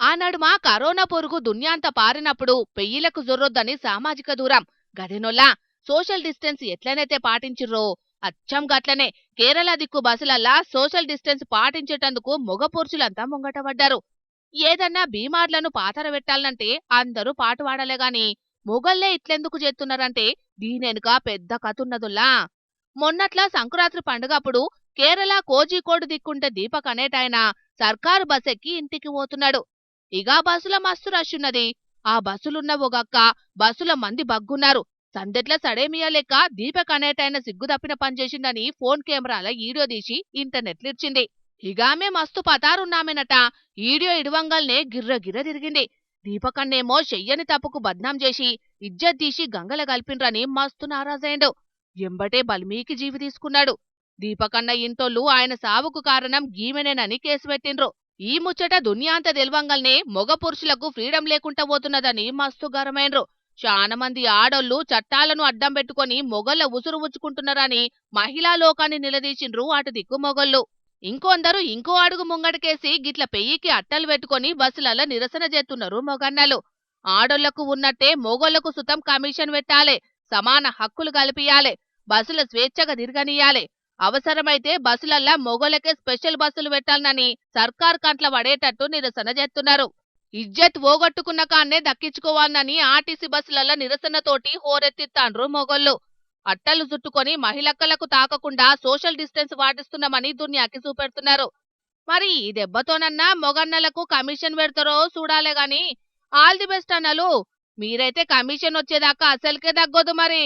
ఆనాడు కరోనా పొరుగు దున్యాంత పారినప్పుడు పెయ్యిలకు జొర్రొద్దని సామాజిక దూరం గదినొల్లా సోషల్ డిస్టెన్స్ ఎట్లనైతే పాటించిర్రో అచ్చం గట్లనే కేరళ దిక్కు బస్సులల్లా సోషల్ డిస్టెన్స్ పాటించేటందుకు మొగ పురుషులంతా ముంగట పడ్డారు. ఏదన్నా బీమార్లను పాతర పెట్టాలంటే అందరూ పాటు వాడలేగాని మొగల్లే ఇట్లెందుకు చేస్తున్నారంటే దీనెనుక పెద్ద కథున్నదుల్లా. మొన్నట్లా సంకురాత్రి పండుగప్పుడు కేరళ కోజికోడు దిక్కుంటే దీపక్ అనేటాయన సర్కారు బస్సెక్కి ఇంటికి పోతున్నాడు. ఇగా బస్సుల మస్తు రష్ ఉన్నది. ఆ బస్సులున్న ఒగక్క బస్సుల మంది బగ్గున్నారు. సందెట్ల సడేమియా లెక్క దీపక్ అనేటాయన సిగ్గు తప్పిన పనిచేసిందని ఫోన్ కెమెరాల ఈడియో తీసి ఇంటర్నెట్లిచ్చింది. ఇగామే మస్తు పతారున్నామెనట. ఈడియో ఇడువంగల్నే గిర్ర గిర్ర తిరిగింది. దీపకన్నేమో చెయ్యని తప్పుకు బద్నాం చేసి ఇజ్జత్ తీసి గంగల గల్పిండ్రని మస్తు నారాజైండు. ఎంబటే బల్మీకి జీవి తీసుకున్నాడు. దీపకన్న ఇంటోళ్ళు ఆయన సావుకు కారణం గీమెనేనని కేసు పెట్టిండ్రు. ఈ ముచ్చట దునియాంత తెల్వంగల్నే మొగ పురుషులకు ఫ్రీడమ్ లేకుండా పోతున్నదని మస్తు గరమైండ్రు. చాలామంది ఆడోళ్లు చట్టాలను అడ్డం పెట్టుకుని మొగళ్ళ ఉసురు ఉచ్చుకుంటున్నారని మహిళా లోకాన్ని నిలదీసిండ్రు అటు దిక్కు మొగళ్ళు. ఇంకొందరు ఇంకో అడుగు ముంగటకేసి గిట్ల పెయ్యికి అట్టలు పెట్టుకుని బస్సులల్ల నిరసన చేస్తున్నారు మొగన్నలు. ఆడోళ్లకు ఉన్నట్టే మొగోళ్లకు సుతం కమిషన్ పెట్టాలే, సమాన హక్కులు కల్పియాలే, బస్సుల స్వేచ్ఛగా తిరగనియాలే, అవసరమైతే బస్సులల్లా మొగోళ్లకే స్పెషల్ బస్సులు పెట్టాలని సర్కార్ కంట్ల పడేటట్టు నిరసన చేస్తున్నారు. ఇజ్జత్ పోగొట్టుకున్న కాన్నే దక్కించుకోవాలని ఆర్టీసీ బస్సులల్ల నిరసనతోటి హోరెత్తిత్తాండ్రు మొగోళ్ళు. అట్టలు చుట్టుకొని మహిళక్కలకు తాకకుండా సోషల్ డిస్టెన్స్ పాటిస్తున్నామని దునియాకి చూపెడుతున్నారు. మరి ఈ దెబ్బతోనన్నా మొగన్నలకు కమిషన్ పెడతారో చూడాలే గాని ఆల్ ది బెస్ట్ అన్నలు. మీరైతే కమిషన్ వచ్చేదాకా అసలుకే తగ్గొద్దు మరి.